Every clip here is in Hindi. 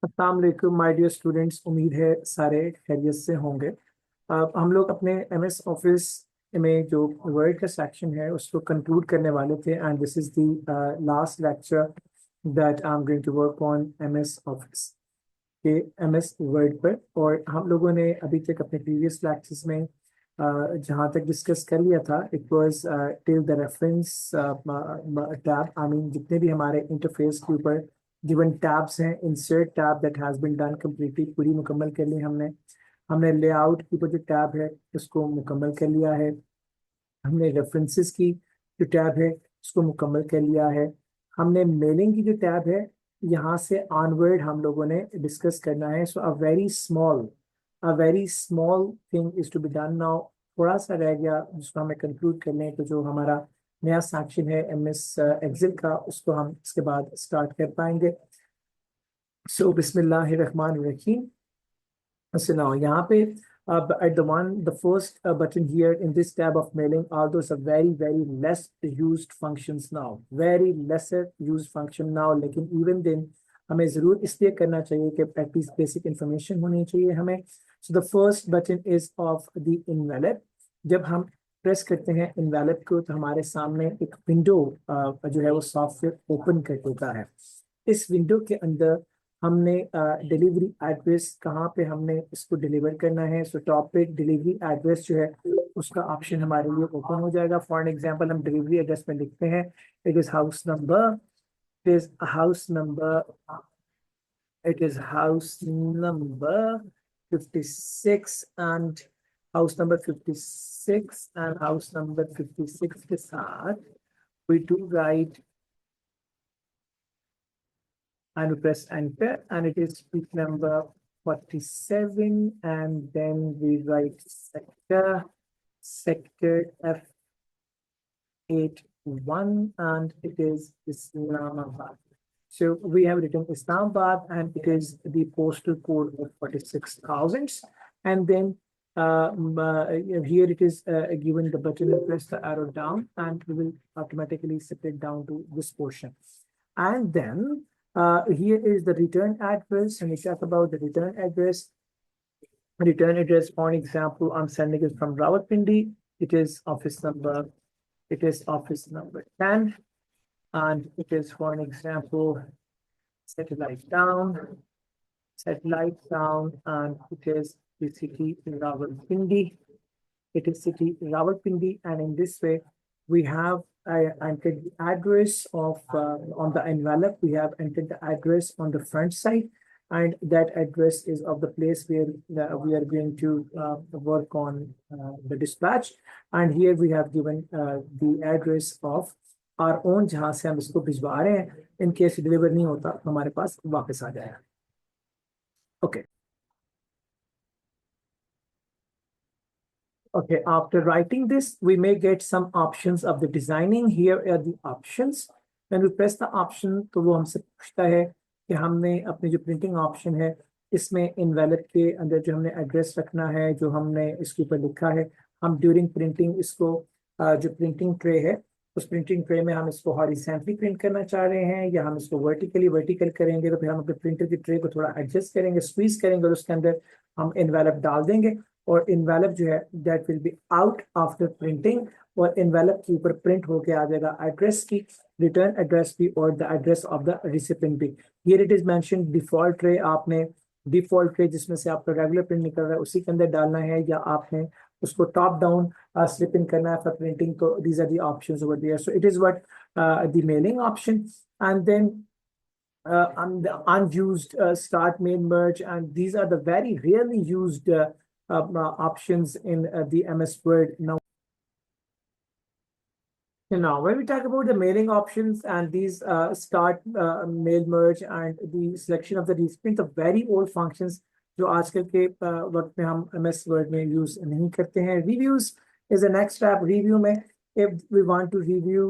अस्सलाम वालेकुम माय डियर स्टूडेंट्स। उम्मीद है सारे खैरियत से होंगे। हम लोग अपने एमएस ऑफिस में जो वर्ड का सेक्शन है उसको कंक्लूड करने वाले थे, and this is the last lecture that I am going to work on MS office के एमएस वर्ड पर। और हम लोगों ने अभी तक अपने प्रीवियस लेक्चर्स में जहाँ तक डिस्कस कर लिया था, it was till the reference tab. I mean जितने भी हमारे इंटरफेस के ऊपर गिवन टैब्स हैं, insert tab that has been done completely, पूरी मुकम्मल कर ली हमने। हमने लेआउट के ऊपर जो टैब है उसको मुकम्मल कर लिया है। हमने रेफरेंसेस की जो टैब है उसको मुकम्मल कर लिया है। हमने मेलिंग की जो टैब है, यहाँ से ऑनवर्ड हम लोगों ने डिस्कस करना है। So a very small thing is to be done now. थोड़ा सा रह गया जिसको हमें कंक्लूड कर लें, तो जो हमारा नया सेक्शन है एमएस एक्सेल का, उसको हम इसके बाद स्टार्ट कर पाएंगे। सो बिस्मिल्लाहिर्रहमानिर्रहीम। So now यहाँ पे at the first button here in this tab of mailing, all those are very less used functions now, very lesser used function now, लेकिन even then हमें जरूर इसलिए करना चाहिए कि at least basic information होनी चाहिए हमें। So the first button is of the envelope। जब हम प्रेस करते हैं envelope को तो हमारे सामने एक विंडो जो है वो सॉफ्टवेयर ओपन कर देता है। इस विंडो के अंदर हमने डिलीवरी एड्रेस कहाँ पे हमने इसको डिलीवर करना है। सो टॉप पे डिलीवरी एड्रेस जो है उसका ऑप्शन हमारे लिए ओपन हो जाएगा। फॉर एग्जांपल हम डिलीवरी एड्रेस में लिखते हैं it is house number, it is house number, it is house number 56 and house number 56 and house number 56 के साथ we do right and we press enter, and it is peak number 47, and then we write sector F81, and it is Islamabad. So we have written Islamabad, and it is the postal code of 46,000. And then here it is given the button and press the arrow down, and we will automatically set it down to this portion. And then here is the return address, and we talk about the return address. Return address, for example, I'm sending it from Rawalpindi. It is office number 10, and it is, for an example, satellite down, and it is the city Rawalpindi. It is city Rawalpindi, and in this way we have entered the address of on the envelope. We have entered the address on the front side, and that address is of the place where we are going to work on the dispatch. And here we have given the address of our own, जहाँ से हम इसको भिजवा रहे हैं। इन केस डिलीवर नहीं होता तो हमारे पास वापस आ जाएगा। Okay Okay, after writing this, we may get some options of the designing. Here are the options. When we press the option, तो वो हमसे पूछता है कि हमने अपनी जो प्रिंटिंग ऑप्शन है इसमें इनवैलिड के अंदर जो हमने एड्रेस रखना है, जो हमने इसके ऊपर लिखा है, हम ड्यूरिंग प्रिंटिंग इसको जो प्रिंटिंग ट्रे है उस प्रिंटिंग ट्रे में हम इसको हॉरिजॉन्टली प्रिंट करना चाह रहे हैं, या हम इसको वर्टिकल करेंगे। तो फिर हम अपने प्रिंटर की ट्रे को थोड़ा एडजस्ट करेंगे, स्क्वीज करेंगे, और उसके अंदर हम इनवैलिड डाल देंगे। और इनवेलप जो है that will be out after printing, और इनवेलप के ऊपर प्रिंट होके आ जाएगा एड्रेस की, रिटर्न एड्रेस भी, और the address of the recipient भी। Here it is mention default tray. आपने डिफॉल्ट ट्रे जिसमें से आपका रेगुलर प्रिंट निकल रहा है उसी के अंदर डालना है, या आपने उसको टॉप डाउन स्लिप इन करना है फॉर प्रिंटिंग। तो these are the options over there. So it is what the mailing option, and then the unused start mail merge, and these are the very rarely used options in the MS Word. Now, when we talk about the mailing options and these start mail merge and the selection of the recipient, the very old functions जो आजकल के वक्त में हम MS Word में यूज नहीं करते हैं। Reviews is the next step. Review में if we want to review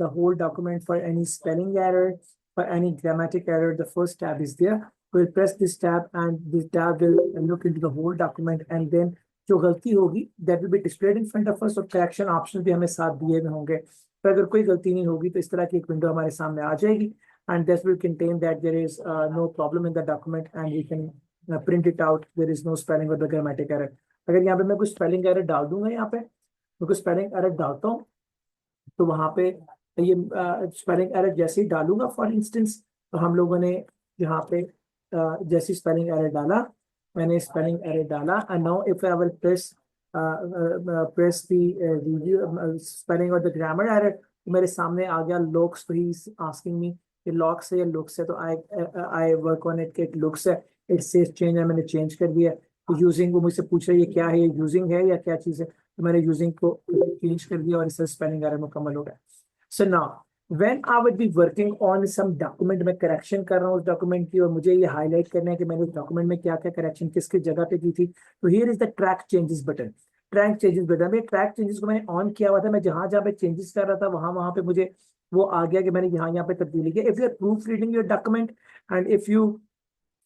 the whole document for any spelling error, for any grammatic error, the first tab is there. We'll press this tab, and this tab will look into the whole document, and then जो गलती होगी that will be displayed in front of us, और correction option भी हमें साथ दिए हुए होंगे। तो अगर कोई गलती नहीं होगी तो इस तरह की एक विंडो हमारे सामने आ जाएगी। and this will contain that there is no problem in the document and we can print it out. There is no spelling or the grammatic error. अगर यहाँ पे मैं कुछ स्पेलिंग एरर डाल दूंगा, यहाँ पे मैं कुछ स्पेलिंग एरर डालता हूँ, तो वहां पे ये स्पेलिंग एरर जैसे ही डालूंगा फॉर इंस्टेंस, तो हम लोगों ने यहाँ पे जैसे स्पेलिंग एरर डाला, मैंने स्पेलिंग एरर डाला, and now if I will press the spelling और द ग्रामर एरर, तो मेरे सामने आ गया लॉक्स, तो ही आस्किंग मी ये लॉक्स है या लुक्स है, तो I work on it, it looks है, इट सेज चेंज है, मैंने चेंज कर दिया। तो यूजिंग, वो मुझसे पूछ रही है ये क्या है, ये यूजिंग है या क्या चीज है, तो मैंने यूजिंग को चेंज कर दिया और इससे स्पेलिंग एरर मुकम्मल हो गया। So now when I would be working on some document, मैं करेक्शन कर रहा हूँ उस डॉक्यूमेंट की और मुझे ये हाईलाइट करना है कि मैंने उस डॉक्यूमेंट में क्या क्या करेक्शन किस किस जगह पे की थी, तो here is the track changes button. Track changes button में ट्रैक चेंजेस को मैंने ऑन किया हुआ था, मैं जहां जहां पे चेंजेस कर रहा था वहां वहां पे मुझे वो आ गया कि मैंने यहाँ पे तब्दीली की। If you are proof reading your document and if you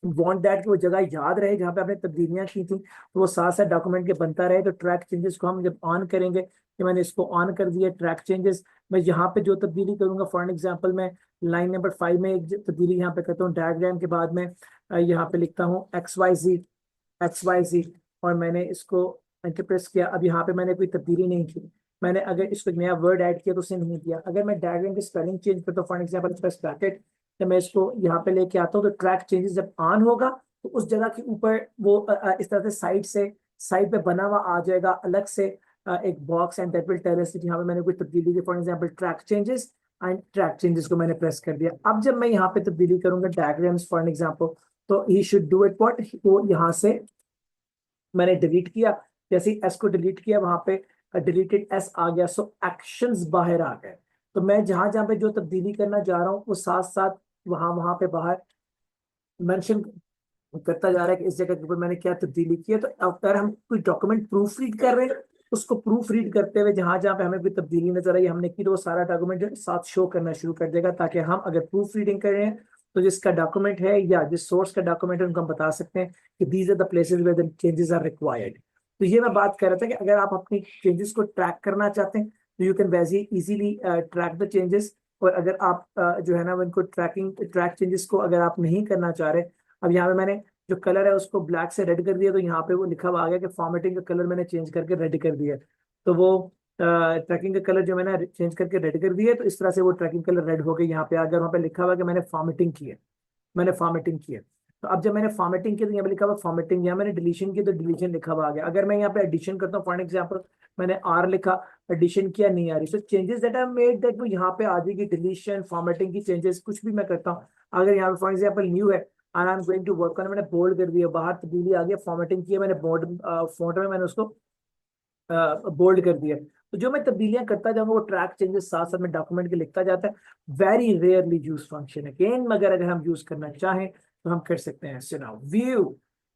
want that कि वो जगह याद रहे जहाँ पे आपने तब्दीलियां की थी, तो वो साथ साथ डॉक्यूमेंट के बनता रहे, तो ट्रैक चेंजेस को हम जब ऑन करेंगे, कि मैंने इसको ऑन कर दिया ट्रैक चेंजेस, मैं यहाँ पे जो तब्दीली करूंगा, फॉर एग्जांपल मैं लाइन नंबर 5 में एक तब्दीली यहाँ पे करता हूँ, डायग्राम के बाद में यहाँ पे लिखता हूँ XYZ, और मैंने इसको एंटर प्रेस किया। अब यहाँ पे मैंने कोई तब्दीली नहीं की, मैंने अगर इसको एक नया वर्ड ऐड किया तो उसे नहीं दिया। अगर मैं डायग्राम की स्पेलिंग चेंज करता हूँ, फॉर एग्जाम्पल प्रेस ब्रैकेट, जब मैं इसको यहाँ पे लेके आता हूँ, तो ट्रैक चेंजेस जब ऑन होगा तो उस जगह के ऊपर वो इस तरह से साइड पे बना हुआ आ जाएगा अलग से एक box, and that will tell us यहाँ पे मैंने कोई तब्दीली की, for example track changes, and track changes को मैंने प्रेस कर दिया। अब जब मैं यहाँ पे तब्दीली करूंगा डायग्राम्स फॉर एग्जांपल, तो he should do it what, वो यहाँ से मैंने डिलीट किया, जैसे ही एस को डिलीट किया वहां पे डिलीटेड एस आ गया, सो एक्शंस बाहर आ गए। तो मैं जहां जहां पे जो तब्दीली करना चाह रहा हूँ वो साथ साथ वहां वहां पे बाहर मेंशन करता जा रहा है कि इस जगह के ऊपर मैंने क्या तब्दीली की है। तो अगर हम कोई डॉक्यूमेंट प्रूफ रीड कर रहे हैं, उसको प्रूफ रीड करते हुए जहां जहां पे हमें कोई तब्दीली नजर आई हमने की, तो वो सारा डॉक्यूमेंट जो है साथ शो करना शुरू कर देगा, ताकि हम अगर प्रूफ रीडिंग कर रहे हैं तो जिसका डॉक्यूमेंट है या जिस सोर्स का डॉक्यूमेंट है उनको हम बता सकते हैं कि these are the places where the changes are required. तो ये मैं बात कर रहा था कि अगर आप अपनी चेंजेस को ट्रैक करना चाहते हैं तो यू कैन वैसे इजीली ट्रैक द चेंजेस। और अगर आप जो है ना उनको ट्रैक चेंजेस को अगर आप नहीं करना चाह रहे, अब यहाँ पे मैंने जो कलर है उसको ब्लैक से रेड कर दिया, तो यहाँ पे वो लिखा हुआ आ गया कि फॉर्मेटिंग का कलर मैंने चेंज करके रेड कर दिया। तो वो ट्रैकिंग का कलर जो मैंने चेंज करके रेड कर दिया, तो इस तरह से वो ट्रैकिंग कलर रेड हो गई। यहाँ पे अगर वहाँ पे लिखा हुआ कि मैंने फॉर्मेटिंग की है, मैंने फॉर्मेटिंग की है, तो अब जब मैंने फॉर्मेटिंग की तो यहाँ पे लिखा हुआ फॉर्मेटिंग, यहाँ मैंने डिलीशन की तो डिलीशन लिखा हुआ आ गया। अगर मैं यहाँ पे एडिशन करता हूँ, फॉर एग्जाम्पल मैंने आर लिखा, एडिशन किया, नहीं आ रही, so changes that I made that वो यहाँ पे आ जाएगी, डिलीशन फॉर्मेटिंग की चेंजेस कुछ भी मैं करता हूँ। अगर यहाँ पे फॉर एग्जाम्पल न्यू है and I am going to work on, मैंने बोल्ड कर दिया, बाहर तब्दीली आ गया, फॉर्मेटिंग की है मैंने, बोल्ड फॉन्ट में मैंने उसको बोल्ड कर दिया। तो जो मैं तब्दीलियां करता जाऊंगा वो ट्रैक चेंजेस साथ साथ में डॉक्यूमेंट के लिखता जाता है। वेरी रेयरली यूज फंक्शन है अगेन, मगर अगर हम यूज करना चाहें तो हम कर सकते हैं। So now view,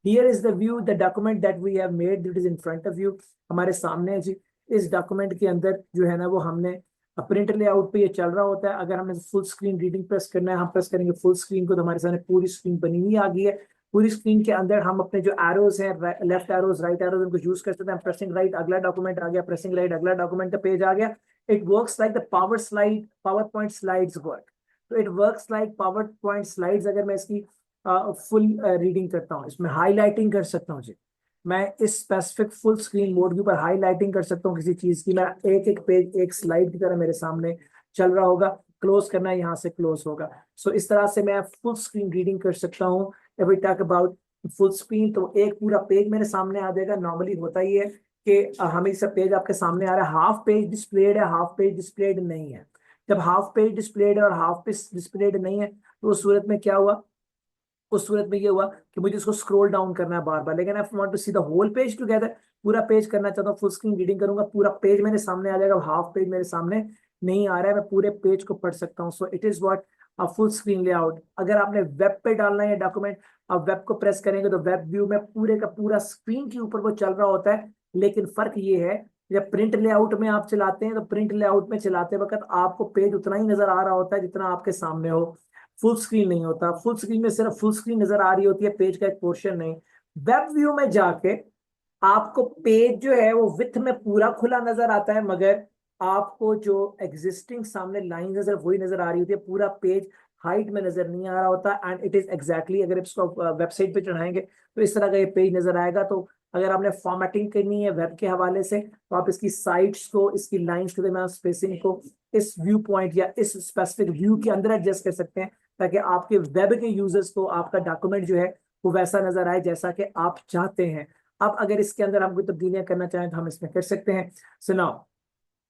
here is the view, the document that we have made, it is in front of you, हमारे सामने है जी। इस डॉक्यूमेंट के अंदर जो है ना वो हमने प्रिंट लेआउट पे ये चल रहा होता है। अगर हमें फुल स्क्रीन रीडिंग प्रेस करना है, हम प्रेस करेंगे फुल स्क्रीन को, तो हमारे सामने पूरी स्क्रीन बनी हुई आ गई है। पूरी स्क्रीन के अंदर हम अपने जो एरोज हैं, लेफ्ट एरोज राइट एरोज, उनको यूज कर सकते हैं। प्रेसिंग राइट अगला डॉक्यूमेंट आ गया, प्रेसिंग राइट अगला डॉक्यूमेंट का पेज आ गया। It works like the PowerPoint slides work. तो it works like PowerPoint slides. अगर मैं इसकी फुल रीडिंग करता हूँ, इसमें हाईलाइटिंग कर सकता हूँ जी, मैं इस स्पेसिफिक फुल स्क्रीन मोड के ऊपर हाईलाइटिंग कर सकता हूँ किसी चीज की। मैं एक एक पेज एक स्लाइड की तरह मेरे सामने चल रहा होगा, क्लोज करना है यहाँ से क्लोज होगा। सो इस तरह से मैं फुल स्क्रीन रीडिंग कर सकता हूँ। If we talk about full screen, तो एक पूरा पेज मेरे सामने आ जाएगा। नॉर्मली होता ही है कि हमेशा पेज आपके सामने आ रहा है, हाफ पेज डिस्प्लेड है, हाफ पेज डिस्प्लेड नहीं है। जब हाफ पेज डिस्प्लेड है और हाफ पेज डिस्प्लेड नहीं है, तो उस सूरत में क्या हुआ, उस सूरत में ये हुआ कि मुझे इसको स्क्रॉल डाउन करना है बार बार। लेकिन I want to see the whole page together, पूरा पेज करना चाहता हूँ, फुल स्क्रीन रीडिंग करूंगा, पूरा पेज मेरे सामने आ जाएगा, हाफ पेज मेरे सामने नहीं आ रहा है, मैं पूरे पेज को पढ़ सकता हूँ। सो it is what a full screen layout. अगर आपने वेब पे डालना है डॉक्यूमेंट, आप वेब को प्रेस करेंगे तो वेब व्यू में पूरे का पूरा स्क्रीन के ऊपर वो चल रहा होता है। लेकिन फर्क ये है, जब प्रिंट लेआउट में आप चलाते हैं तो प्रिंट लेआउट में चलाते वक्त आपको पेज उतना ही नजर आ रहा होता है जितना आपके सामने हो, फुल स्क्रीन नहीं होता। फुल स्क्रीन में सिर्फ फुल स्क्रीन नजर आ रही होती है, पेज का एक पोर्शन नहीं। वेब व्यू में जाके आपको पेज जो है वो विथ में पूरा खुला नजर आता है, मगर आपको जो एग्जिस्टिंग सामने लाइन नजर वही नजर आ रही होती है, पूरा पेज हाइट में नजर नहीं आ रहा होता, एंड इट इज एग्जैक्टली अगर इसको वेबसाइट पे चढ़ाएंगे तो इस तरह का ये पेज नजर आएगा। तो अगर आपने फॉर्मेटिंग करनी है वेब के हवाले से तो आप इसकी साइड्स को, इसकी लाइंस के दरमियान स्पेसिंग को इस व्यू पॉइंट या इस स्पेसिफिक व्यू के अंदर एडजस्ट कर सकते हैं, ताकि आपके वेब के यूजर्स को आपका डॉक्यूमेंट जो है वो वैसा नजर आए जैसा कि आप चाहते हैं। अब अगर इसके अंदर हम कोई तब्दीलियां करना चाहें तो हम इसमें कर सकते हैं। So now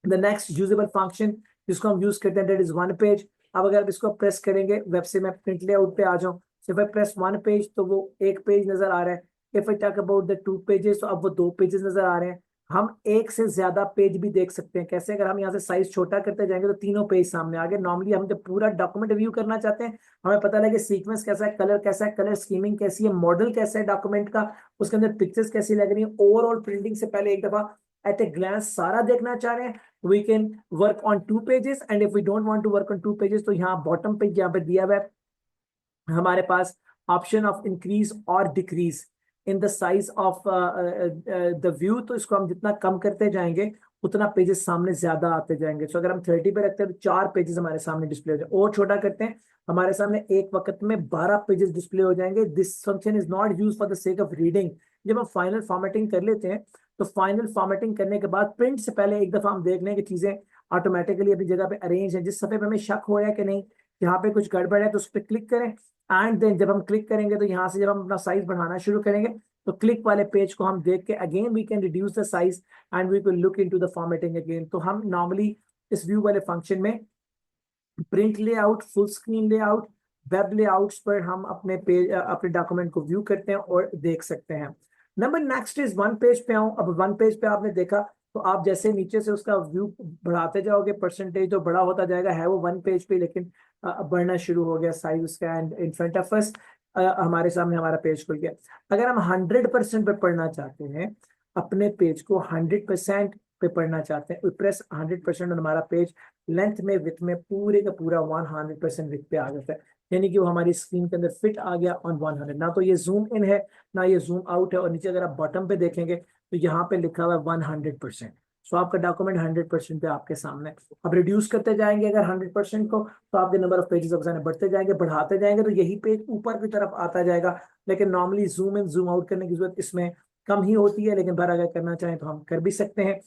the next usable function जिसको हम यूज करते हैं दैट इज वन पेज। अब अगर आप इसको प्रेस करेंगे, वेब से मैं प्रिंट लेआउट पे आ जाऊं, सिर्फ आई प्रेस वन पेज तो वो एक पेज नजर आ रहा है। If I talk about the two pages तो अब वो दो पेजेस नजर आ रहे हैं। हम एक से ज्यादा पेज भी देख सकते हैं। कैसे? अगर हम यहाँ से साइज छोटा करते जाएंगे तो तीनों पेज सामने आ गए। नॉर्मली हम जब पूरा डॉक्यूमेंट व्यू करना चाहते हैं, हमें पता लगे सीक्वेंस कैसा है, कलर कैसा है, कलर स्कीमिंग कैसी है, मॉडल कैसा है डॉक्यूमेंट का, उसके अंदर पिक्चर्स कैसी लग रही है, ओवरऑल प्रिंटिंग से पहले एक दफा एट ए ग्लांस सारा देखना चाह रहे हैं, we can work on two pages. And if we don't want to work on two pages तो यहाँ बॉटम पे यहाँ पे दिया हुआ है हमारे पास ऑप्शन ऑफ इंक्रीज और decrease in the size of the view. तो इसको हम जितना कम करते जाएंगे उतना पेजेस सामने ज्यादा आते जाएंगे। तो अगर हम 30 पे रखते हैं तो 4 पेजेस हमारे सामने डिस्प्ले हो जाए, और छोटा करते हैं हमारे सामने एक वक्त में 12 पेजेस डिस्प्ले हो जाएंगे। This function is not use for the sake of reading. जब हम फाइनल फॉर्मेटिंग कर लेते हैं तो फाइनल फॉर्मेटिंग करने के बाद प्रिंट से पहले एक दफा हम देख लें कि चीजें ऑटोमेटिकली अपनी जगह पे अरेंज है। जिस सफे पे हमें शक हो है कि नहीं यहाँ पे कुछ गड़बड़ है तो उस पर क्लिक करें, एंड देन जब हम क्लिक करेंगे तो यहाँ से जब हम अपना साइज बढ़ाना शुरू करेंगे तो क्लिक वाले पेज को हम देख के again we can reduce the size and we will look into the formatting again. तो हम नॉर्मली इस व्यू वाले फंक्शन में print layout, full screen layout, web layouts पर हम अपने पेज अपने डॉक्यूमेंट को व्यू करते हैं और देख सकते हैं। Number next is one page पे आऊं। अब वन पेज पे आपने देखा तो आप जैसे नीचे से उसका व्यू बढ़ाते जाओगे परसेंटेज तो बड़ा होता जाएगा। है वो वन पेज पे लेकिन बढ़ना शुरू हो गया साइज उसका, and in front of us हमारे सामने हमारा पेज खुल गया। अगर हम 100% पे पढ़ना चाहते हैं, अपने पेज को 100% पे पढ़ना चाहते हैं, प्रेस 100% और हमारा पेज लेंथ में विथ में पूरे का पूरा 100% विथ पे आ जाता है। यानी कि वो हमारी स्क्रीन के अंदर फिट आ गया ऑन 100। ना तो ये जूम इन है ना ये जूम आउट है। और नीचे अगर आप बॉटम पे देखेंगे तो यहाँ पे लिखा हुआ है 100%। सो आपका डॉक्यूमेंट 100% पे आपके सामने। अब रिड्यूस करते जाएंगे अगर 100% को तो आपके नंबर ऑफ पेजेस बढ़ते जाएंगे, बढ़ाते जाएंगे तो यही पेज ऊपर की तरफ आता जाएगा। लेकिन normally zoom in zoom out करने की जरूरत इसमें कम ही होती है, लेकिन अगर करना चाहें तो हम कर भी सकते हैं।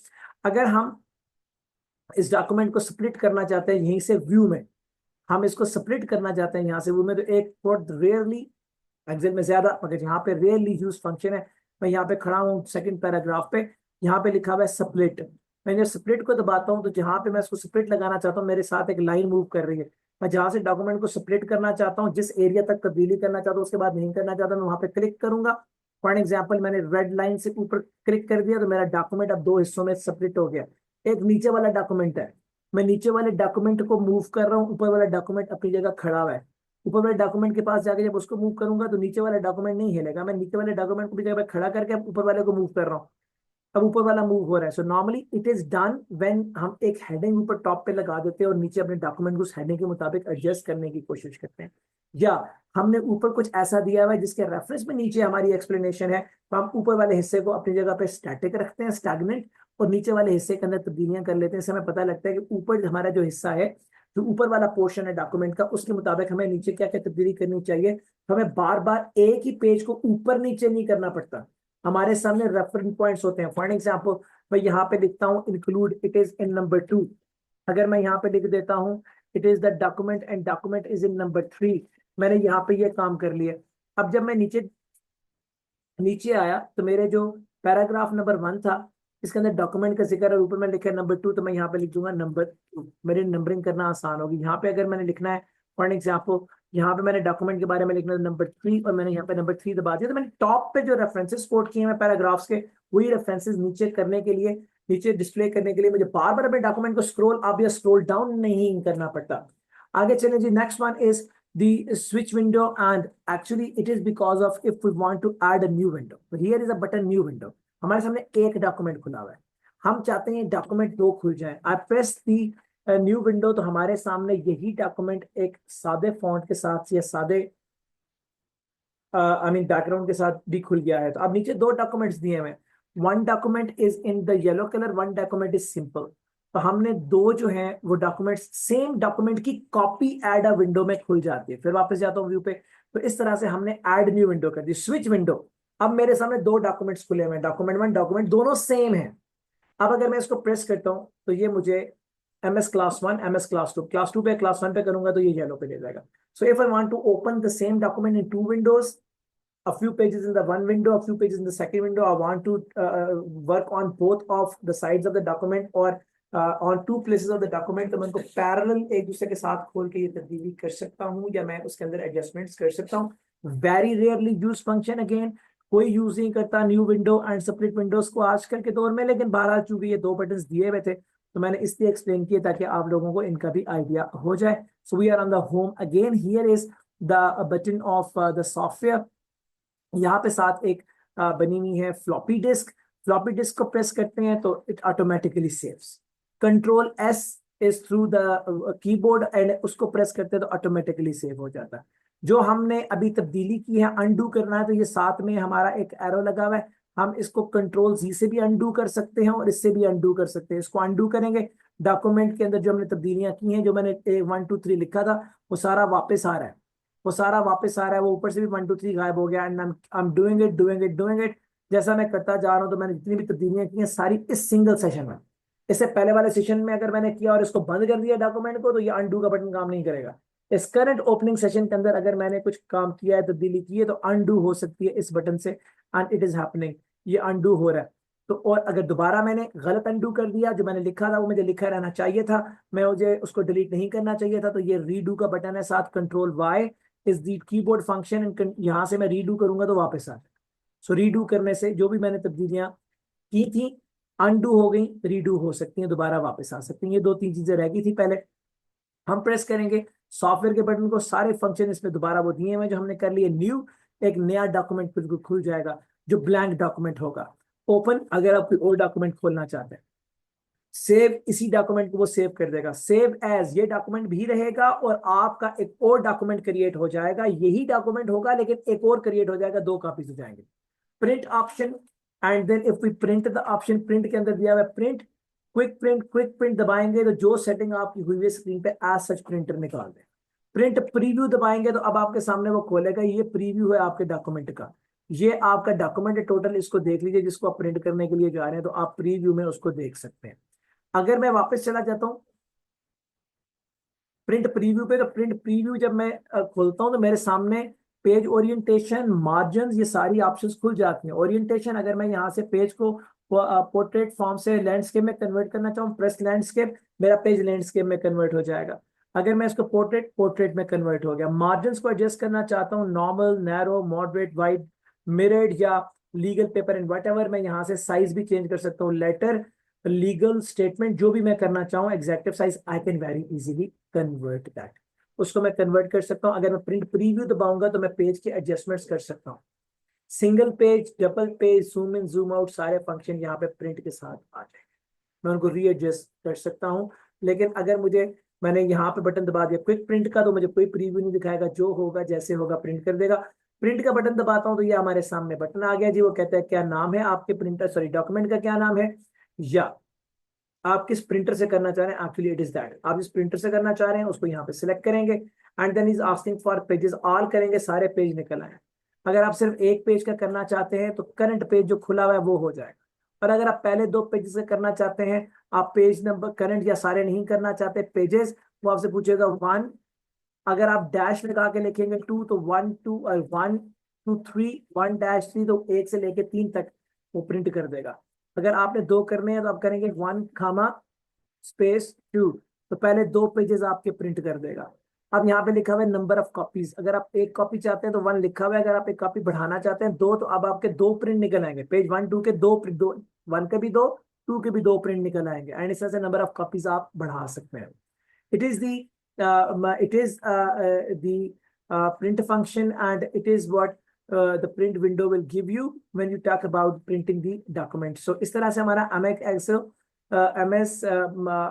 अगर हम इस डॉक्यूमेंट को स्प्लिट करना चाहते हैं यहीं से व्यू में, हम इसको स्प्लिट करना चाहते हैं यहाँ से व्यू में, तो एक बहुत रेयरली एक्सेल में ज्यादा मगर यहाँ पे रेयरली यूज फंक्शन है। मैं यहाँ पे खड़ा हूँ सेकंड पैराग्राफ पे, यहाँ पे लिखा हुआ है स्प्लिट। मैं जब स्प्लिट को दबाता हूँ तो जहाँ पे मैं इसको स्प्लिट लगाना चाहता हूँ मेरे साथ एक लाइन मूव कर रही है। मैं जहाँ से डॉक्यूमेंट को स्प्लिट करना चाहता हूँ, जिस एरिया तक तब्दीली करना चाहता हूँ उसके बाद नहीं करना चाहता, मैं वहां पे क्लिक करूंगा। फॉर एग्जाम्पल मैंने रेड लाइन से ऊपर क्लिक कर दिया तो मेरा डॉक्यूमेंट अब दो हिस्सों में स्प्लिट हो गया। एक नीचे वाला डॉक्यूमेंट है, मैं नीचे वाले डॉक्यूमेंट को मूव कर रहा हूँ, ऊपर वाला डॉक्यूमेंट अपनी जगह खड़ा हुआ है। ऊपर वाले डॉक्यूमेंट के पास जाके जब उसको मूव करूंगा तो नीचे वाला डॉक्यूमेंट नहीं हिलेगा। मैं नीचे वाले डॉक्यूमेंट को भी जगह पे खड़ा करके ऊपर वाले को मूव कर रहा हूँ, अब ऊपर वाला मूव हो रहा है। So normally it is done when हम एक हेडिंग ऊपर टॉप पे लगा देते हैं और नीचे अपने डॉक्यूमेंट को उस हेडिंग के मुताबिक एडजस्ट करने की कोशिश करते हैं। या हमने ऊपर कुछ ऐसा दिया हुआ है जिसके रेफरेंस में नीचे हमारी एक्सप्लेनेशन है, तो हम ऊपर वाले हिस्से को अपनी जगह पे स्टैटिक रखते हैं, स्टैग्नेंट, और नीचे वाले हिस्से के अंदर तब्दीलियां कर लेते हैं। इससे हमें पता लगता है कि ऊपर हमारा जो हिस्सा है, जो ऊपर वाला पोर्शन है डॉक्यूमेंट का, उसके मुताबिक हमें नीचे क्या क्या तब्दीली करनी चाहिए। तो हमें बार बार एक ही पेज को ऊपर नीचे नहीं करना पड़ता। हमारे सामने रेफरेंस पॉइंट्स होते हैं। फॉर एग्जाम्पल मैं यहाँ पे लिखता हूँ include, it is in number 2। अगर मैं यहाँ पे लिख देता हूँ it is the document and document is in number 3, मैंने यहाँ पे ये काम कर लिया। अब जब मैं नीचे नीचे आया तो मेरे जो पैराग्राफ नंबर 1 था इसके अंदर डॉक्यूमेंट का जिक्र है, ऊपर मैं लिखा है नंबर 2, तो मैं यहाँ पे लिख दूंगा नंबर 2। मेरी नंबरिंग करना आसान होगी। यहाँ पे अगर मैंने लिखना है फॉर एग्जाम्पल, यहाँ पे मैंने डॉक्यूमेंट के बारे में लिखना है नंबर 3 और मैंने यहाँ पे नंबर 3 दबा दिया, तो मैंने टॉप पे जो रेफरेंसेस कोट किए हैं पैराग्राफ्स के, वही रेफरेंसेस नीचे करने के लिए, नीचे डिस्प्ले करने के लिए मुझे बार बार अपने डॉक्यूमेंट को स्क्रॉल अप या स्क्रॉल डाउन नहीं करना पड़ता। आगे चलें जी। Next one is the switch window, and actually it is because of if we want to add a new window, so here is a button new window। हमारे सामने एक डॉक्यूमेंट खुला हुआ है, हम चाहते हैं डॉक्यूमेंट दो खुल जाए। आई प्रेस दी न्यू विंडो तो हमारे सामने यही डॉक्यूमेंट एक सादे फॉन्ट के साथ या सादे आई मीन बैकग्राउंड के साथ भी खुल गया है। तो अब नीचे दो डॉक्यूमेंट्स दिए हुए हैं, one document is in the yellow colour, one document is simple. तो हमने दो जो है वो डॉक्यूमेंट, सेम डॉक्यूमेंट की कॉपी ऐड अ विंडो में खुल जाती है। फिर वापस जाता हूँ व्यू पे, तो इस तरह से हमने ऐड न्यू विंडो कर दी, स्विच विंडो। अब मेरे सामने दो डॉक्यूमेंट्स खुले हुए हैं, डॉक्यूमेंट वन डॉक्यूमेंट, दोनों सेम है। अब अगर मैं इसको प्रेस करता हूं तो ये मुझे MS class one, MS class two पे, क्लास वन पे करूंगा तो ये येलो पे ले जाएगा। So if I want to open the same document in two windows, a few pages in the one window, a few pages in the second window. I want to work on both of the sides of the document or on two places of the document. तो मैं उनको पैरेलल एक दूसरे के साथ खोल के ये तब्दीली कर सकता हूँ, या मैं उसके अंदर एडजस्टमेंट्स कर सकता हूँ। Very rarely use function, again कोई यूज नहीं करता new window and separate Windows को आजकल के दौर में, लेकिन बहरहाल चूंकि ये दो बटन दिए हुए थे तो मैंने इसलिए एक्सप्लेन किया ताकि आप लोगों को इनका भी आइडिया हो जाए। So we are on the home again, here is the button of the software. यहाँ पे साथ एक बनी हुई है फ्लॉपी डिस्क। फ्लॉपी डिस्क को प्रेस करते हैं तो it automatically saves. Control S is through the keyboard and उसको प्रेस करते हैं तो ऑटोमेटिकली सेव हो जाता है। जो हमने अभी तब्दीली की है, अनडू करना है, तो ये साथ में हमारा एक एरो लगा हुआ है। हम इसको कंट्रोल Z से भी अनडू कर सकते हैं और इससे भी अनडू कर सकते हैं। इसको अनडू करेंगे, डॉक्यूमेंट के अंदर जो हमने तब्दीलियां की हैं, जो मैंने 1 2 3 लिखा था वो सारा वापस आ रहा है, वो सारा वापस आ रहा है। वो ऊपर से भी 1 2 3 गायब हो गया। And I am doing it doing it doing it, जैसा मैं करता जा रहा हूँ। तो मैंने जितनी भी तब्दीलियां की हैं सारी इस सिंगल सेशन में। इससे पहले वाले सेशन में अगर मैंने किया और इसको बंद कर दिया डॉक्यूमेंट को, तो ये अनडू का बटन काम नहीं करेगा। इस करंट ओपनिंग सेशन के अंदर अगर मैंने कुछ काम किया है, तब्दीली की है, तो अनडू हो सकती है इस बटन से, एंड इट इज हैपनिंग, ये अनडू हो रहा है। तो और अगर दोबारा मैंने गलत अनडू कर दिया, जो मैंने लिखा था वो मुझे लिखा रहना चाहिए था, मैं मुझे उसको डिलीट नहीं करना चाहिए था, तो ये रीडू का बटन है, साथ control Y is the keyboard function. यहां से मैं रीडू करूंगा तो वापस आ जाए। सो रीडू करने से जो भी मैंने तब्दीलियां की थी अनडू हो गई, रीडू हो सकती हैं, दोबारा वापस आ सकती हैं। ये दो तीन चीजें रह गई थी पहले। हम प्रेस करेंगे सॉफ्टवेयर के बटन को, सारे फंक्शन इसमें दोबारा वो दिए हुए जो हमने कर लिए। न्यू, एक नया डॉक्यूमेंट बिल्कुल खुल जाएगा जो ब्लैंक डॉक्यूमेंट होगा। ओपन, अगर आप कोई और डॉक्यूमेंट खोलना चाहते हैं। सेव, इसी डॉक्यूमेंट को वो सेव कर देगा। सेव एज, ये डॉक्यूमेंट भी रहेगा और आपका एक और डॉक्यूमेंट क्रिएट हो जाएगा। यही डॉक्यूमेंट होगा लेकिन एक और क्रिएट हो जाएगा, दो कॉपीज हो जाएंगे। Print option, and then if we print the option, print के अंदर दिया हुआ है प्रिंट, क्विक प्रिंट दबाएंगे तो जो सेटिंग आपकी हुई है स्क्रीन पे एज सच प्रिंटर निकाल दे। प्रिंट प्रीव्यू दबाएंगे तो अब आपके सामने वो खोलेगा, ये प्रीव्यू है आपके डॉक्यूमेंट का। ये आपका डॉक्यूमेंट है टोटल, इसको देख लीजिए जिसको आप प्रिंट करने के लिए जा रहे हैं, तो आप प्रीव्यू में उसको देख सकते हैं। अगर मैं वापस चला जाता हूँ प्रिंट प्रीव्यू पे, तो प्रिंट प्रीव्यू जब मैं खोलता हूँ तो मेरे सामने पेज ओरिएंटेशन, मार्जिन, ये सारी ऑप्शंस खुल जाती हैं। ओरिएंटेशन, अगर मैं यहाँ से पेज को पोर्ट्रेट फॉर्म से लैंडस्केप में कन्वर्ट करना चाहूँ, प्रेस लैंडस्केप, मेरा पेज लैंडस्केप में कन्वर्ट हो जाएगा। अगर मैं इसको पोर्ट्रेट में कन्वर्ट हो गया। मार्जिन को एडजस्ट करना चाहता हूँ, normal, narrow, moderate, wide, mirrored या legal paper and whatever, मैं यहाँ से साइज भी चेंज कर सकता हूँ। लेटर, लीगल स्टेटमेंट, जो भी मैं करना चाहूँ, executive size, I can very easily convert that, उसको मैं कन्वर्ट कर सकता हूँ। अगर मैं प्रिंट प्रीव्यू दबाऊंगा तो मैं पेज के एडजस्टमेंट्स कर सकता हूँ। Single page, double page, zoom in zoom out, सारे फंक्शन यहाँ पे प्रिंट के साथ आ जाएंगे। मैं उनको रीएडजस्ट कर सकता हूँ। लेकिन अगर मुझे, मैंने यहाँ पे बटन दबा दिया क्विक प्रिंट का, तो मुझे कोई प्रीव्यू नहीं दिखाएगा, जो होगा जैसे होगा प्रिंट कर देगा। प्रिंट का बटन दबाता हूँ तो ये हमारे सामने बटन आ गया जी। वो कहता है क्या नाम है आपके प्रिंटर, सॉरी डॉक्यूमेंट का क्या नाम है, या आप किस प्रिंटर से करना चाह रहे हैं। एक्चुअली इट इज दैट, आप जिस प्रिंटर से करना चाह रहे हैं उसको यहाँ पे सिलेक्ट करेंगे, and then is asking for pages all करेंगे, सारे पेज निकल आए। अगर आप सिर्फ एक पेज का करना चाहते हैं तो करंट पेज जो खुला हुआ है वो हो जाएगा। और अगर आप पहले दो पेजेस का करना चाहते हैं, आप पेज नंबर करंट या सारे नहीं करना चाहते पेजेस, वो आपसे पूछेगा 1, अगर आप डैश लगा के लिखेंगे 2 तो 1 2 और 1 2 3 1-3, तो 1 से लेके 3 तक वो प्रिंट कर देगा। अगर आपने दो करने हैं तो आप करेंगे 1 खामा स्पेस 2, तो पहले दो पेजेस आपके प्रिंट कर देगा। अब यहाँ पे लिखा हुआ है नंबर ऑफ कॉपीज, अगर आप एक कॉपी चाहते हैं तो 1 लिखा हुआ है, अगर आप एक कॉपी बढ़ाना चाहते हैं 2, तो अब आपके दो प्रिंट निकल आएंगे। पेज 1 2 के दो प्रिंट, दो 1 के भी दो, 2 के भी दो प्रिंट निकल आएंगे। एंड इस तरह से नंबर ऑफ कॉपीज आप बढ़ा सकते हैं। It is the print function, and it is what the print window will give you when you talk about printing the document. So इस तरह से हमारा MS Excel, MS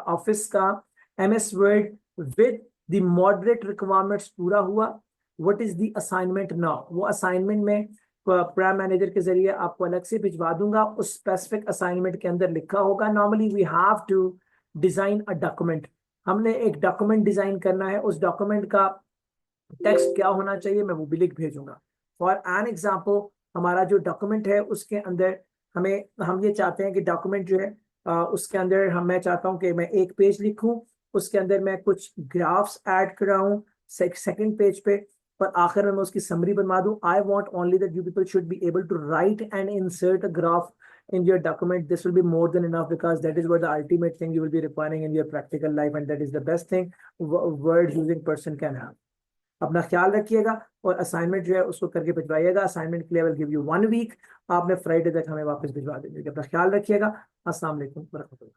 Office का MS Word with the moderate requirements पूरा हुआ। What is the assignment now? वो assignment में प्रोग्राम मैनेजर के जरिए आपको अलग से भिजवा दूंगा। उस स्पेसिफिक असाइनमेंट के अंदर लिखा होगा, normally we have to design a document, हमने एक डॉक्यूमेंट डिजाइन करना है, उस डॉक्यूमेंट का टेक्स्ट क्या होना चाहिए मैं वो भी लिख भेजूंगा। फॉर एन एग्जाम्पल, हमारा जो डॉक्यूमेंट है उसके अंदर हम ये चाहते हैं कि डॉक्यूमेंट जो है उसके अंदर मैं चाहता हूँ कि मैं एक पेज लिखूं, उसके अंदर मैं कुछ ग्राफ्स ऐड कराऊं सेकंड पेज पे, पर आखिर में मैं उसकी समरी बनवा दूं। I want only that you people should be able to write and insert a graph in your document. This will be more than enough because that is what the ultimate thing you will be requiring in your practical life, and that is the best thing word using person can have. अपना ख्याल रखिएगा और असाइनमेंट जो है उसको करके भिजवाइएगा। असाइनमेंट के लिए विल गिव यू 1 वीक, आपने फ्राइडे तक हमें वापस भिजवा देंगे। अपना ख्याल रखिएगा। अस्सलाम वालेकुम।